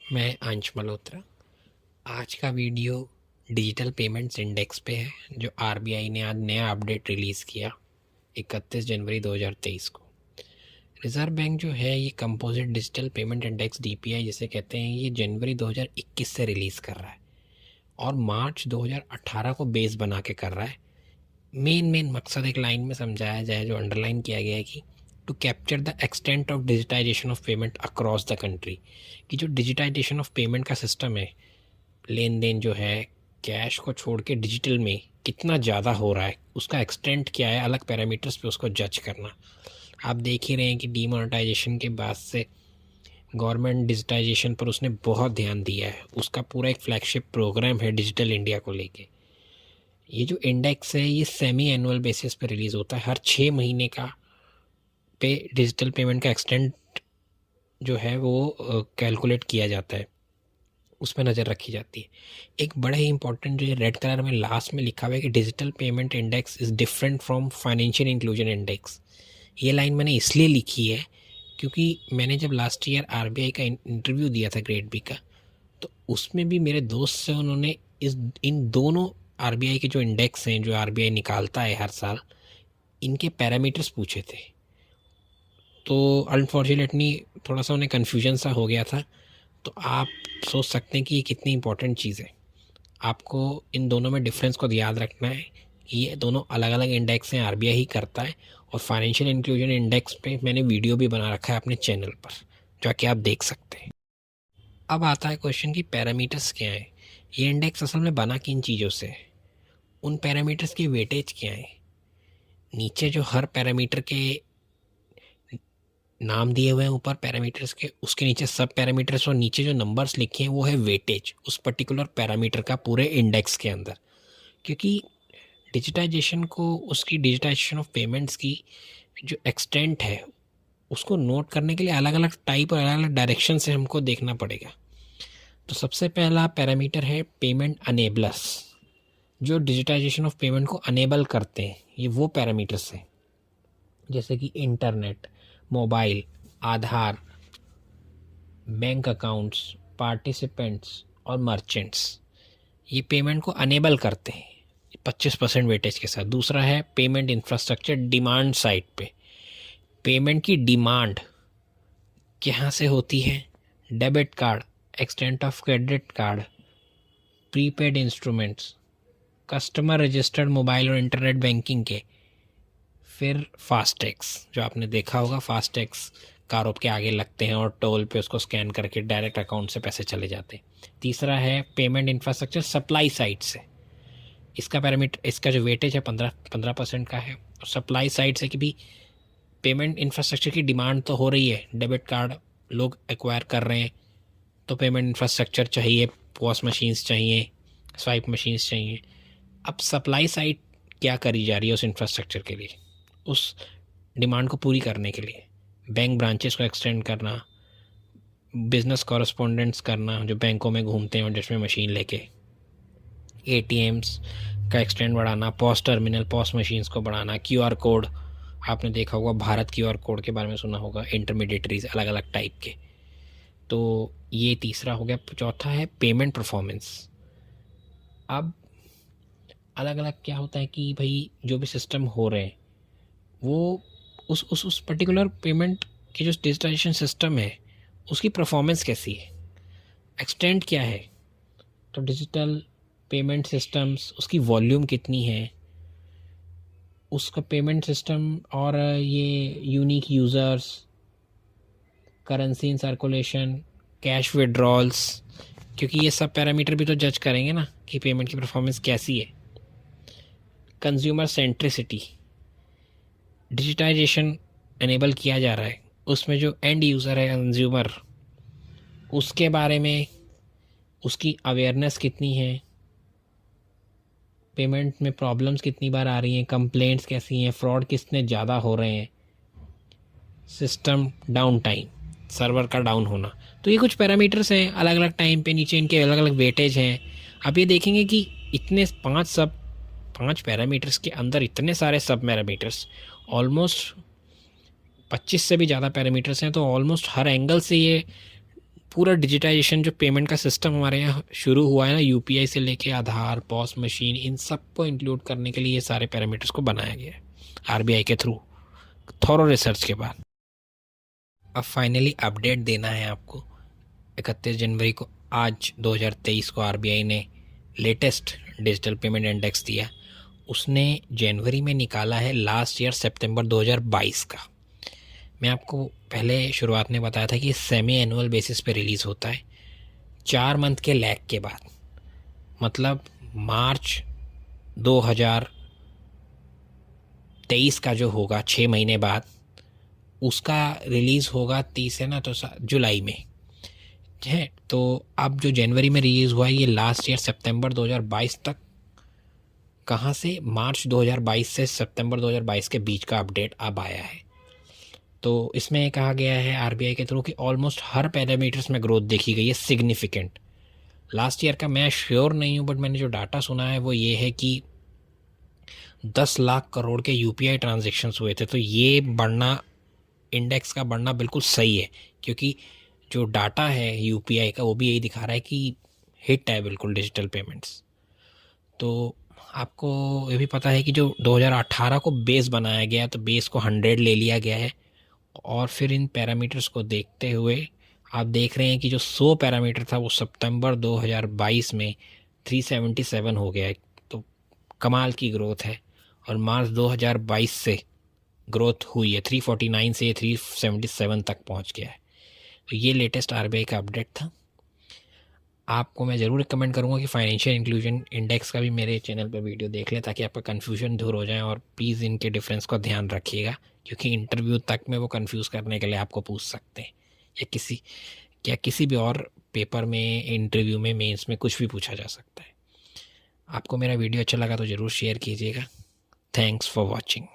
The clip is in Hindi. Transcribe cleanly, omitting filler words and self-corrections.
मैं अंश मल्होत्रा। आज का वीडियो डिजिटल पेमेंट्स इंडेक्स पे है, जो आरबीआई ने आज नया अपडेट रिलीज़ किया 31 जनवरी 2023 को। रिज़र्व बैंक जो है ये composite digital payment index DPI जिसे कहते हैं, ये जनवरी 2021 से रिलीज़ कर रहा है और मार्च 2018 को बेस बना के कर रहा है। मेन मकसद एक लाइन में समझाया जाए, जो अंडरलाइन किया गया है कि to capture the extent of digitization of payment across the country, कि जो डिजिटाइजेशन ऑफ पेमेंट का सिस्टम है, लेन देन जो है कैश को छोड़ के डिजिटल में कितना ज़्यादा हो रहा है, उसका एक्सटेंट क्या है, अलग पैरामीटर्स पे उसको जज करना। आप देख ही रहे हैं कि डीमोनेटाइजेशन के बाद से गवर्नमेंट डिजिटाइजेशन पर उसने बहुत ध्यान दिया है। उसका पूरा एक फ्लैगशिप प्रोग्राम है डिजिटल इंडिया को लेके। ये जो इंडेक्स है ये सेमी एनुअल बेसिस पे रिलीज़ होता है, हर 6 महीने का पे डिजिटल पेमेंट का एक्सटेंट जो है वो कैलकुलेट किया जाता है, उस पर नज़र रखी जाती है। एक बड़ा ही इंपॉर्टेंट जो रेड कलर में लास्ट में लिखा हुआ है कि digital payment index is different from financial inclusion index. ये लाइन मैंने इसलिए लिखी है क्योंकि मैंने जब लास्ट ईयर आरबीआई का इंटरव्यू दिया था ग्रेड बी का, तो उसमें भी मेरे दोस्त से उन्होंने इन दोनों आरबीआई के जो इंडेक्स हैं, जो आरबीआई निकालता है हर साल, इनके पैरामीटर्स पूछे थे। तो अनफॉर्चुनेटली थोड़ा सा उन्हें कन्फ्यूजन सा हो गया था। तो आप सोच सकते हैं कि ये कितनी इंपॉर्टेंट चीज़ है। आपको इन दोनों में डिफरेंस को याद रखना है कि ये दोनों अलग अलग इंडेक्स हैं, आरबीआई ही करता है। और फाइनेंशियल इंक्लूजन इंडेक्स पे मैंने वीडियो भी बना रखा है अपने चैनल पर, जाके आप देख सकते हैं। अब आता है क्वेश्चन कि पैरामीटर्स क्या हैं। ये इंडेक्स असल में बना किन चीज़ों से है, उन पैरामीटर्स की वेटेज क्या है। नीचे जो हर पैरामीटर के नाम दिए हुए हैं ऊपर पैरामीटर्स के, उसके नीचे सब पैरामीटर्स और नीचे जो नंबर्स लिखे हैं वो है वेटेज उस पर्टिकुलर पैरामीटर का पूरे इंडेक्स के अंदर। क्योंकि डिजिटाइजेशन को, उसकी डिजिटाइजेशन ऑफ पेमेंट्स की जो एक्सटेंट है, उसको नोट करने के लिए अलग अलग टाइप और अलग अलग डायरेक्शन से हमको देखना पड़ेगा। तो सबसे पहला पैरामीटर है पेमेंट अनेबलर्स, जो डिजिटाइजेशन ऑफ पेमेंट को अनेबल करते हैं। ये वो पैरामीटर्स हैं जैसे कि इंटरनेट, मोबाइल, आधार, बैंक अकाउंट्स, पार्टिसिपेंट्स और मर्चेंट्स। ये पेमेंट को अनेबल करते हैं 25% वेटेज के साथ। दूसरा है पेमेंट इंफ्रास्ट्रक्चर डिमांड साइड पे। पेमेंट की डिमांड कहाँ से होती है, debit card, extent of credit card, prepaid instruments, customer registered mobile और इंटरनेट बैंकिंग के। फिर फास्टैग्स, जो आपने देखा होगा, फास्टैग्स कारों के आगे लगते हैं और टोल पे उसको स्कैन करके डायरेक्ट अकाउंट से पैसे चले जाते हैं। तीसरा है पेमेंट इंफ्रास्ट्रक्चर सप्लाई साइड से। इसका पैरामीटर, इसका जो वेटेज है 15% का है। और सप्लाई साइड से कि भी पेमेंट इंफ्रास्ट्रक्चर की डिमांड तो हो रही है, डेबिट कार्ड लोग एक्वायर कर रहे हैं, तो पेमेंट इंफ्रास्ट्रक्चर चाहिए, पॉस मशीन्स चाहिए, स्वाइप मशीन्स चाहिए। अब सप्लाई साइड क्या करी जा रही है उस इंफ्रास्ट्रक्चर के लिए, उस डिमांड को पूरी करने के लिए? बैंक ब्रांचेस को एक्सटेंड करना, बिजनेस कॉरेस्पोंडेंट्स करना जो बैंकों में घूमते हैं और जिसमें मशीन लेके, एटीएम्स का एक्सटेंड बढ़ाना, पॉस टर्मिनल, पॉस मशीन्स को बढ़ाना, क्यूआर कोड, आपने देखा होगा भारत क्यूआर कोड के बारे में सुना होगा, इंटरमीडिएटरीज अलग अलग टाइप के। तो ये तीसरा हो गया। चौथा है पेमेंट परफॉर्मेंस। अब अलग अलग क्या होता है कि भाई जो भी सिस्टम हो रहे हैं वो उस पर्टिकुलर पेमेंट के जो डिजिटाइजेशन सिस्टम है उसकी परफॉर्मेंस कैसी है, एक्सटेंट क्या है। तो डिजिटल पेमेंट सिस्टम्स, उसकी वॉल्यूम कितनी है, उसका पेमेंट सिस्टम, और ये unique users, currency in circulation, cash withdrawals, क्योंकि ये सब पैरामीटर भी तो जज करेंगे ना कि पेमेंट की परफॉर्मेंस कैसी है। कंज्यूमर सेंट्रिसिटी, डिजिटाइजेशन एनेबल किया जा रहा है, उसमें जो एंड यूज़र है, कंज्यूमर, उसके बारे में उसकी अवेयरनेस कितनी है, पेमेंट में प्रॉब्लम्स कितनी बार आ रही हैं, कंप्लेंट्स कैसी हैं, फ्रॉड कितने ज़्यादा हो रहे हैं, सिस्टम डाउन टाइम, सर्वर का डाउन होना। तो ये कुछ पैरामीटर्स हैं अलग अलग टाइम पे, नीचे इनके अलग अलग वेटेज हैं। आप ये देखेंगे कि इतने पाँच पैरामीटर्स के अंदर इतने सारे सब पैरामीटर्स, ऑलमोस्ट 25 से भी ज़्यादा पैरामीटर्स हैं। तो ऑलमोस्ट हर एंगल से ये पूरा डिजिटाइजेशन जो पेमेंट का सिस्टम हमारे यहाँ शुरू हुआ है ना, यूपीआई से लेके आधार, पॉस मशीन, इन सब को इंक्लूड करने के लिए ये सारे पैरामीटर्स को बनाया गया है आरबीआई के थ्रू, थॉरो रिसर्च के बाद। अब फाइनली अपडेट देना है आपको। 31 जनवरी को आज 2023 को आरबीआई ने लेटेस्ट डिजिटल पेमेंट इंडेक्स दिया। उसने जनवरी में निकाला है लास्ट ईयर सितंबर 2022 का। मैं आपको पहले शुरुआत में बताया था कि सेमी एनुअल बेसिस पे रिलीज़ होता है 4 मंथ के लैग के बाद, मतलब मार्च 2023 का जो होगा 6 महीने बाद उसका रिलीज़ होगा 30 है ना, तो जुलाई में है। तो अब जो जनवरी में रिलीज़ हुआ है ये लास्ट ईयर सितंबर 2022 तक, कहाँ से, मार्च 2022 से सितंबर 2022 के बीच का अपडेट अब आया है। तो इसमें कहा गया है आरबीआई के थ्रू कि ऑलमोस्ट हर पैरामीटर्स में ग्रोथ देखी गई है सिग्निफिकेंट। लास्ट ईयर का मैं श्योर नहीं हूँ, बट मैंने जो डाटा सुना है वो ये है कि 10 लाख करोड़ के यूपीआई ट्रांजैक्शंस हुए थे। तो ये बढ़ना, इंडेक्स का बढ़ना बिल्कुल सही है, क्योंकि जो डाटा है यूपीआई का वो भी यही दिखा रहा है कि हिट है बिल्कुल डिजिटल पेमेंट्स। तो आपको ये भी पता है कि जो 2018 को बेस बनाया गया, तो बेस को 100 ले लिया गया है, और फिर इन पैरामीटर्स को देखते हुए आप देख रहे हैं कि जो 100 पैरामीटर था वो सितंबर 2022 में 377 हो गया है। तो कमाल की ग्रोथ है। और मार्च 2022 से ग्रोथ हुई है, 349 से 377 तक पहुंच गया है। तो ये लेटेस्ट आरबीआई का अपडेट था। आपको मैं ज़रूर रिकमेंड करूँगा कि फाइनेंशियल इंक्लूजन इंडेक्स का भी मेरे चैनल पर वीडियो देख लें, ताकि आपका कन्फ्यूजन दूर हो जाए। और प्लीज़ इनके डिफरेंस का ध्यान रखिएगा, क्योंकि इंटरव्यू तक में वो कंफ्यूज करने के लिए आपको पूछ सकते हैं, या किसी भी और पेपर में, इंटरव्यू में, मेंस में कुछ भी पूछा जा सकता है। आपको मेरा वीडियो अच्छा लगा तो ज़रूर शेयर कीजिएगा। Thanks for watching.